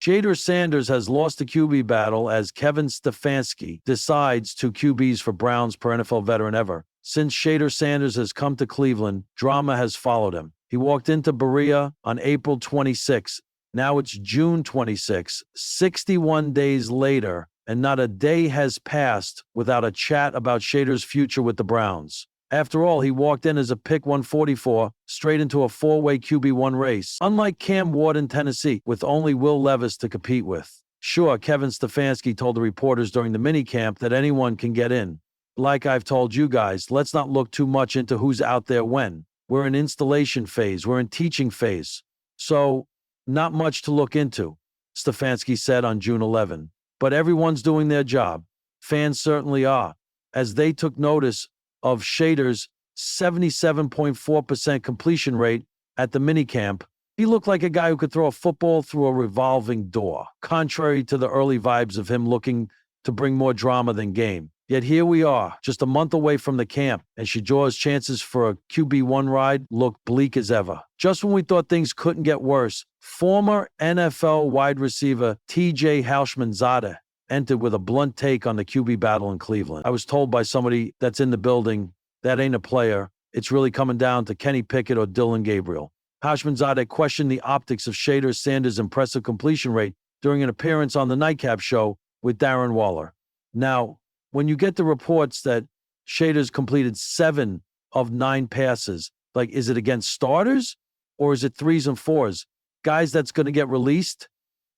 Shedeur Sanders has lost the QB battle as Kevin Stefanski decides two QBs for Browns per NFL veteran ever. Since Shedeur Sanders has come to Cleveland, drama has followed him. He walked into Berea on April 26. Now it's June 26, 61 days later, and not a day has passed without a chat about Shedeur's future with the Browns. After all, he walked in as a pick 144, straight into a four-way QB1 race, unlike Cam Ward in Tennessee, with only Will Levis to compete with. Sure, Kevin Stefanski told the reporters during the minicamp that anyone can get in. Like I've told you guys, let's not look too much into who's out there when. We're in installation phase, we're in teaching phase. So, not much to look into, Stefanski said on June 11. But everyone's doing their job. Fans certainly are, as they took notice of Shedeur's 77.4% completion rate at the minicamp. He looked like a guy who could throw a football through a revolving door, contrary to the early vibes of him looking to bring more drama than game. Yet here we are, just a month away from the camp, and Shedeur's chances for a QB1 ride look bleak as ever. Just when we thought things couldn't get worse, former NFL wide receiver T.J. Houshmandzadeh entered with a blunt take on the QB battle in Cleveland. I was told by somebody that's in the building, that ain't a player. It's really coming down to Kenny Pickett or Dillon Gabriel. Houshmandzadeh questioned the optics of Shedeur Sanders' impressive completion rate during an appearance on the Nightcap Show with Darren Waller. Now, when you get the reports that Shedeur's completed 7 of 9 passes, like, is it against starters or is it 3s and 4s? Guys that's going to get released?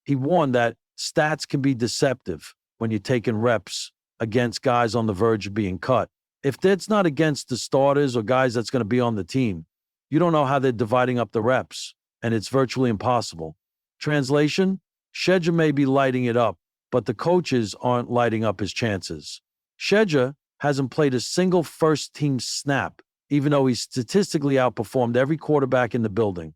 He warned that stats can be deceptive when you're taking reps against guys on the verge of being cut. If that's not against the starters or guys that's going to be on the team, you don't know how they're dividing up the reps, and it's virtually impossible. Translation, Shedeur may be lighting it up, but the coaches aren't lighting up his chances. Shedeur hasn't played a single first-team snap, even though he's statistically outperformed every quarterback in the building.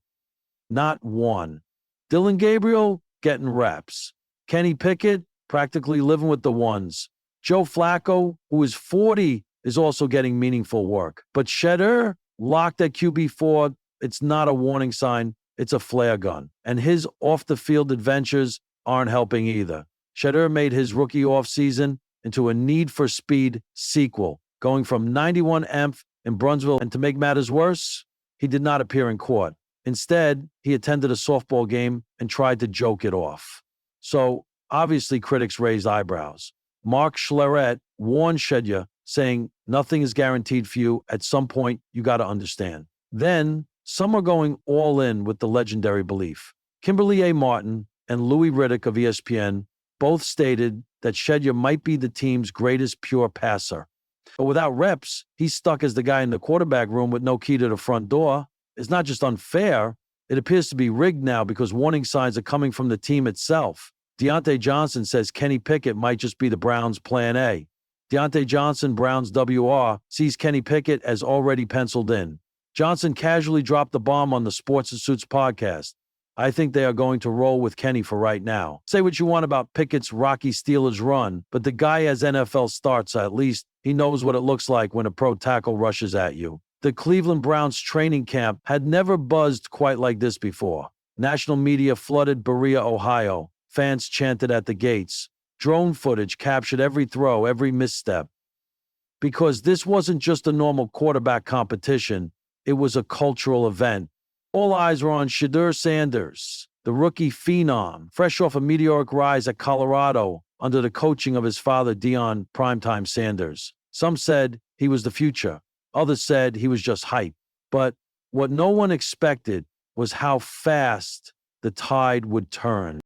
Not one. Dillon Gabriel getting reps. Kenny Pickett practically living with the ones. Joe Flacco, who is 40, is also getting meaningful work. But Shedeur, locked at QB4, it's not a warning sign, it's a flare gun. And his off-the-field adventures aren't helping either. Shedeur made his rookie offseason into a Need for Speed sequel, going from 91 EMF in Brunsville, and to make matters worse, he did not appear in court. Instead, he attended a softball game and tried to joke it off. So, obviously, critics raised eyebrows. Mark Schlereth warned Shedeur, saying, nothing is guaranteed for you. At some point, you got to understand. Then, some are going all in with the legendary belief. Kimberly A. Martin and Louis Riddick of ESPN both stated that Shedeur might be the team's greatest pure passer. But without reps, he's stuck as the guy in the quarterback room with no key to the front door. It's not just unfair, it appears to be rigged now because warning signs are coming from the team itself. Deontay Johnson says Kenny Pickett might just be the Browns' plan A. Deontay Johnson, Browns WR, sees Kenny Pickett as already penciled in. Johnson casually dropped the bomb on the Sports and Suits podcast. I think they are going to roll with Kenny for right now. Say what you want about Pickett's rocky Steelers run, but the guy has NFL starts. At least he knows what it looks like when a pro tackle rushes at you. The Cleveland Browns training camp had never buzzed quite like this before. National media flooded Berea, Ohio. Fans chanted at the gates. Drone footage captured every throw, every misstep. Because this wasn't just a normal quarterback competition, it was a cultural event. All eyes were on Shedeur Sanders, the rookie phenom, fresh off a meteoric rise at Colorado under the coaching of his father, Deion Primetime Sanders. Some said he was the future. Others said he was just hype. But what no one expected was how fast the tide would turn.